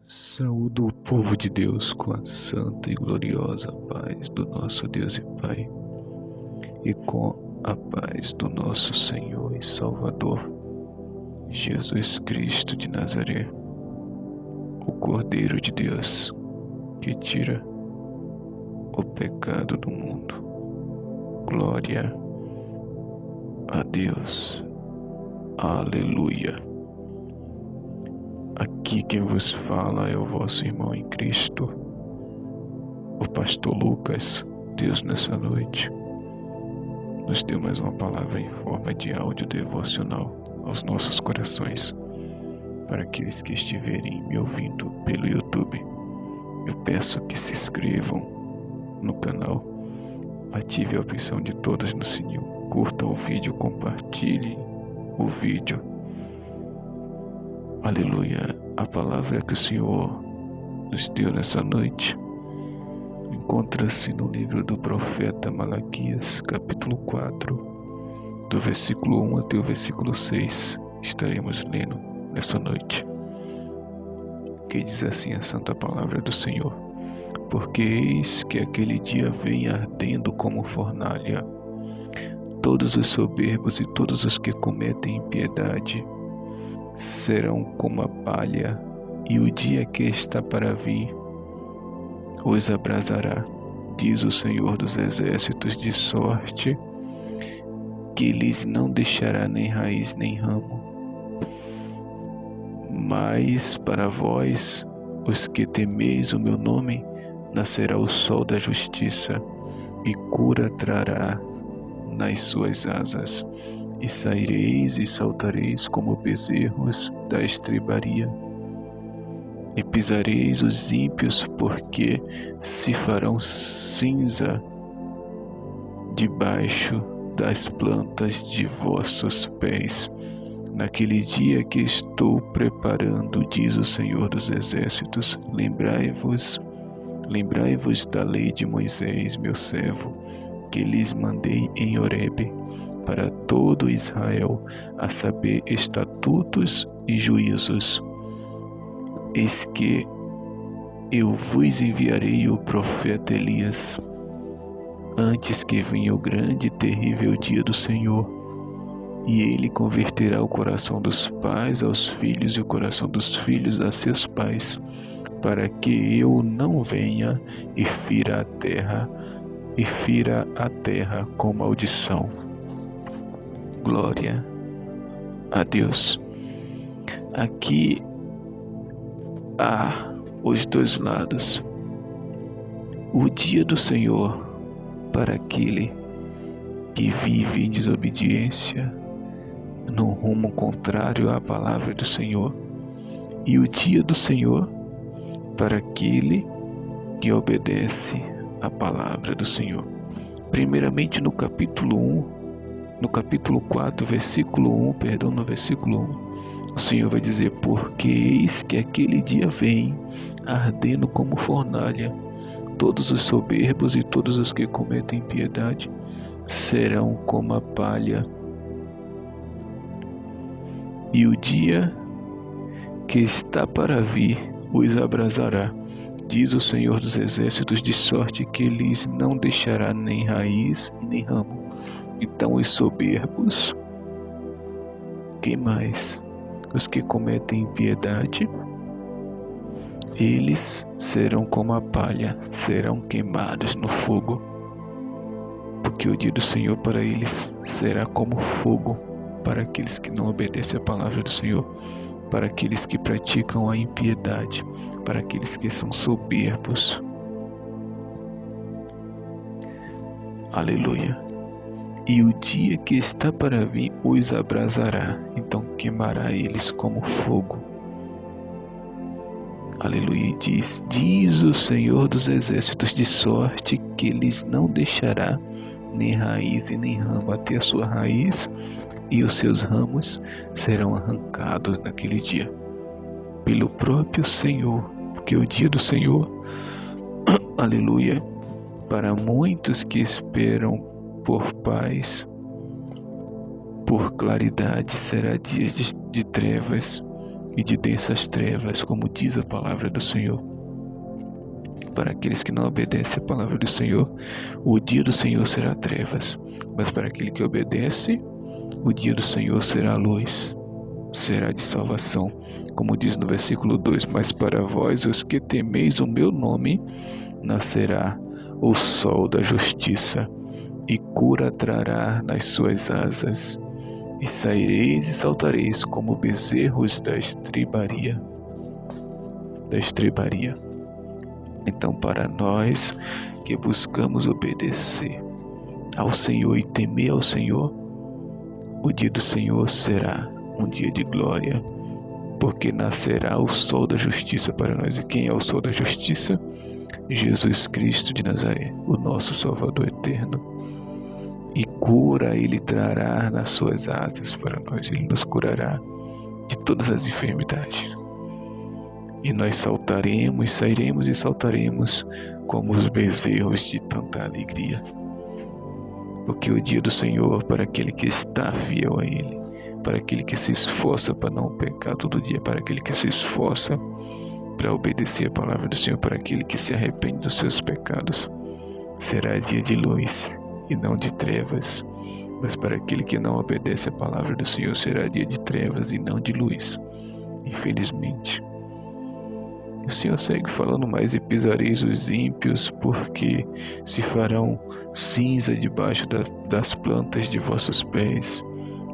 Saúdo o povo de Deus com a santa e gloriosa paz do nosso Deus e Pai, e com a paz do nosso Senhor e Salvador, Jesus Cristo de Nazaré, o Cordeiro de Deus, que tira o pecado do mundo. Glória a Deus. Aleluia. Aqui quem vos fala é o vosso irmão em Cristo, o pastor Lucas. Deus, nessa noite nos deu mais uma palavra em forma de áudio devocional aos nossos corações. Para aqueles que estiverem me ouvindo pelo YouTube, eu peço que se inscrevam no canal, ative a opção de todas no sininho, curtam o vídeo, compartilhem o vídeo. Aleluia. A palavra que o Senhor nos deu nessa noite encontra-se no livro do profeta Malaquias, capítulo 4, do versículo 1 até o versículo 6. Estaremos lendo nessa noite. Que diz assim a santa palavra do Senhor: porque eis que aquele dia vem ardendo como fornalha. Todos os soberbos e todos os que cometem impiedade serão como a palha, e o dia que está para vir os abrasará, diz o Senhor dos Exércitos, de sorte que lhes não deixará nem raiz nem ramo. Mas para vós, os que temeis o meu nome, nascerá o sol da justiça, e cura trará nas suas asas, e saireis e saltareis como bezerros da estrebaria, e pisareis os ímpios, porque se farão cinza debaixo das plantas de vossos pés. Naquele dia que estou preparando, diz o Senhor dos Exércitos, lembrai-vos da lei de Moisés, meu servo, que lhes mandei em Horebe, para todo Israel, a saber, estatutos e juízos. Eis que eu vos enviarei o profeta Elias, antes que venha o grande e terrível dia do Senhor, e ele converterá o coração dos pais aos filhos e o coração dos filhos a seus pais, para que eu não venha e fira a terra com maldição. Glória a Deus. Aqui há os dois lados. O dia do Senhor para aquele que vive em desobediência, no rumo contrário à palavra do Senhor, e o dia do Senhor para aquele que obedece à palavra do Senhor. Primeiramente no capítulo 4, versículo 1, no versículo 1, o Senhor vai dizer: porque eis que aquele dia vem, ardendo como fornalha, todos os soberbos e todos os que cometem impiedade serão como a palha, e o dia que está para vir os abrasará, diz o Senhor dos Exércitos, de sorte que lhes não deixará nem raiz e nem ramo. Então os soberbos, quem mais? Os que cometem impiedade, eles serão como a palha, serão queimados no fogo, porque o dia do Senhor para eles será como fogo, para aqueles que não obedecem à palavra do Senhor, para aqueles que praticam a impiedade, para aqueles que são soberbos. Aleluia. E o dia que está para vir os abrasará, então queimará eles como fogo. Aleluia. E diz o Senhor dos Exércitos, de sorte que lhes não deixará nem raiz e nem ramo. Até a sua raiz e os seus ramos serão arrancados naquele dia, pelo próprio Senhor, porque o dia do Senhor, aleluia, para muitos que esperam por paz, por claridade, será dias de trevas, e de densas trevas, como diz a palavra do Senhor. Para aqueles que não obedecem a palavra do Senhor, o dia do Senhor será trevas, mas para aquele que obedece, o dia do Senhor será luz, será de salvação, como diz no versículo 2: mas para vós, os que temeis o meu nome, nascerá o sol da justiça, e cura trará nas suas asas, e saireis e saltareis como bezerros da estrebaria. Então, para nós que buscamos obedecer ao Senhor e temer ao Senhor, o dia do Senhor será um dia de glória, porque nascerá o sol da justiça para nós. E quem é o sol da justiça? Jesus Cristo de Nazaré, o nosso Salvador eterno. E cura Ele trará nas suas asas para nós. Ele nos curará de todas as enfermidades. E nós saltaremos, sairemos e saltaremos como os bezerros de tanta alegria. Porque o dia do Senhor, para aquele que está fiel a Ele, para aquele que se esforça para não pecar todo dia, para aquele que se esforça para obedecer a palavra do Senhor, para aquele que se arrepende dos seus pecados, será dia de luz e não de trevas. Mas para aquele que não obedece a palavra do Senhor, será dia de trevas e não de luz, infelizmente. O Senhor segue falando mais: e pisareis os ímpios, porque se farão cinza debaixo das plantas de vossos pés,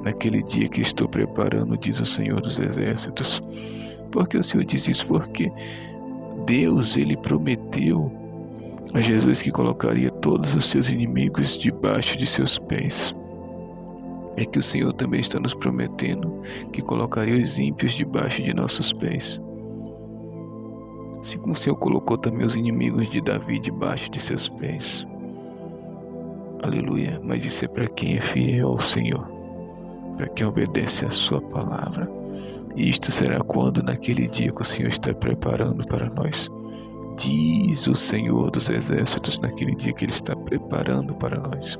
naquele dia que estou preparando, diz o Senhor dos Exércitos. Porque o Senhor diz isso? Porque Deus, Ele prometeu a Jesus que colocaria todos os seus inimigos debaixo de seus pés. É que o Senhor também está nos prometendo que colocaria os ímpios debaixo de nossos pés. Assim como o Senhor colocou também os inimigos de Davi debaixo de seus pés. Aleluia. Mas isso é para quem é fiel ao Senhor, para quem obedece a sua palavra. E isto será quando? Naquele dia que o Senhor está preparando para nós. Diz o Senhor dos Exércitos, naquele dia que Ele está preparando para nós.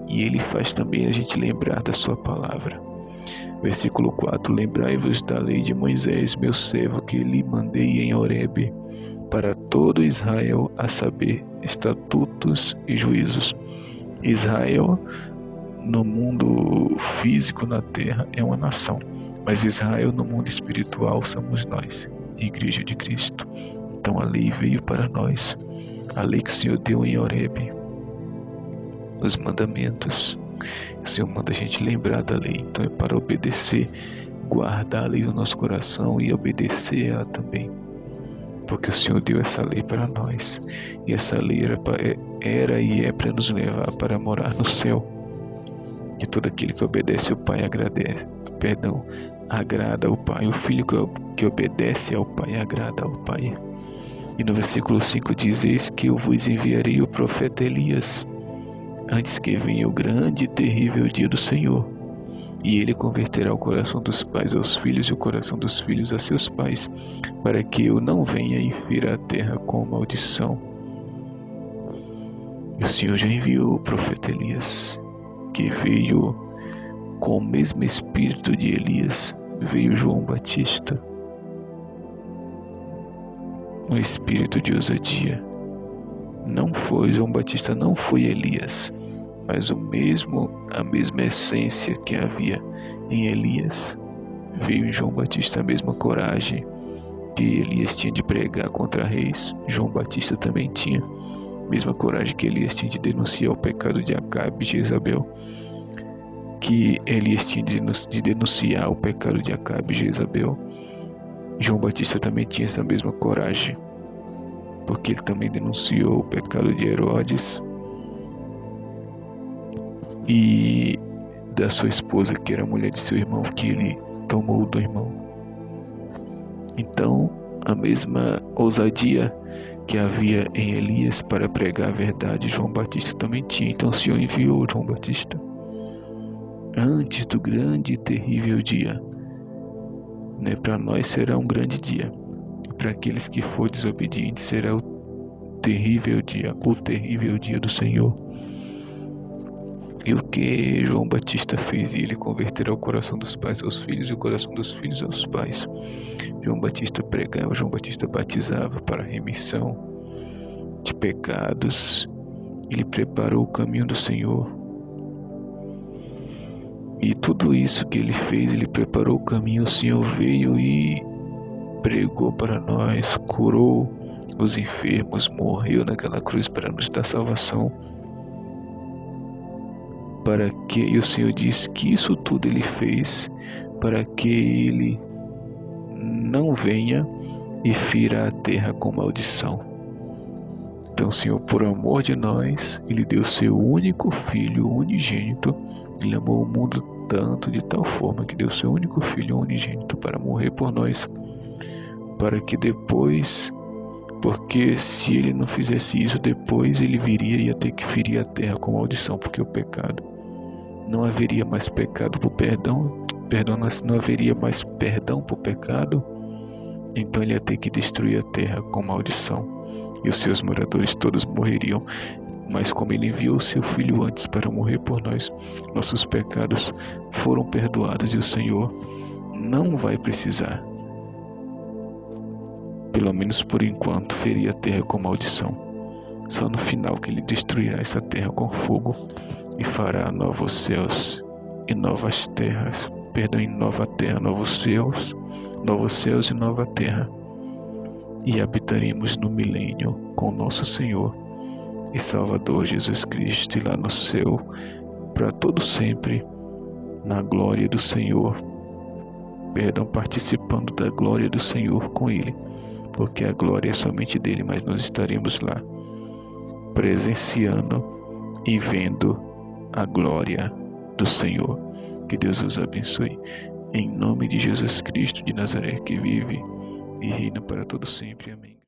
E Ele faz também a gente lembrar da sua palavra. Versículo 4: lembrai-vos da lei de Moisés, meu servo, que lhe mandei em Horebe, para todo Israel, a saber, estatutos e juízos. Israel, no mundo físico, na terra, é uma nação, mas Israel no mundo espiritual somos nós, Igreja de Cristo. Então a lei veio para nós, a lei que o Senhor deu em Horebe, os mandamentos. O Senhor manda a gente lembrar da lei, então é para obedecer, guardar a lei no nosso coração e obedecer ela também, porque o Senhor deu essa lei para nós, e essa lei era e é para nos levar para morar no céu. E todo aquele que obedece ao Pai agrada ao Pai. O filho que obedece ao Pai agrada ao Pai. E no versículo 5 diz: eis que eu vos enviarei o profeta Elias, antes que venha o grande e terrível dia do Senhor. E ele converterá o coração dos pais aos filhos e o coração dos filhos a seus pais, para que eu não venha e fira a terra com maldição. E o Senhor já enviou o profeta Elias, que veio com o mesmo espírito de Elias, veio João Batista, um espírito de ousadia. João Batista não foi Elias, mas a mesma essência que havia em Elias veio em João Batista. A mesma coragem que Elias tinha de pregar contra reis, João Batista também tinha. A mesma coragem que Elias tinha de denunciar o pecado de Acabe e Jezabel, que Elias tinha de denunciar o pecado de Acabe e Jezabel, João Batista também tinha essa mesma coragem, porque ele também denunciou o pecado de Herodes e da sua esposa, que era a mulher de seu irmão, que ele tomou do irmão. Então, a mesma ousadia que havia em Elias para pregar a verdade, João Batista também tinha. Então o Senhor enviou João Batista antes do grande e terrível dia. Para nós será um grande dia, para aqueles que for desobedientes será o terrível dia do Senhor. E o que João Batista fez? Ele converterá o coração dos pais aos filhos e o coração dos filhos aos pais. João Batista pregava, João Batista batizava para a remissão de pecados. Ele preparou o caminho do Senhor. E tudo isso que ele fez, ele preparou o caminho. O Senhor veio e pregou para nós, curou os enfermos, morreu naquela cruz para nos dar salvação. E o Senhor diz que isso tudo ele fez para que ele não venha e fira a terra com maldição. Então, Senhor, por amor de nós, ele deu seu único filho, unigênito. Ele amou o mundo tanto, de tal forma, que deu seu único filho unigênito para morrer por nós, para que depois, porque se ele não fizesse isso, depois ele viria e ia ter que ferir a terra com maldição, porque o pecado, não haveria mais pecado por perdão, não haveria mais perdão por pecado, então ele ia ter que destruir a terra com maldição, e os seus moradores todos morreriam. Mas como ele enviou seu filho antes para morrer por nós, nossos pecados foram perdoados e o Senhor não vai precisar, pelo menos por enquanto, ferir a terra com maldição. Só no final que ele destruirá essa terra com fogo e fará novos céus e novas terras, nova terra, novos céus e nova terra. E habitaremos no milênio com nosso Senhor e Salvador Jesus Cristo, e lá no céu, para todo sempre, na glória do Senhor, participando da glória do Senhor com Ele, porque a glória é somente dele, mas nós estaremos lá, presenciando e vendo a glória do Senhor. Que Deus vos abençoe, em nome de Jesus Cristo de Nazaré, que vive e reina para todo sempre. Amém.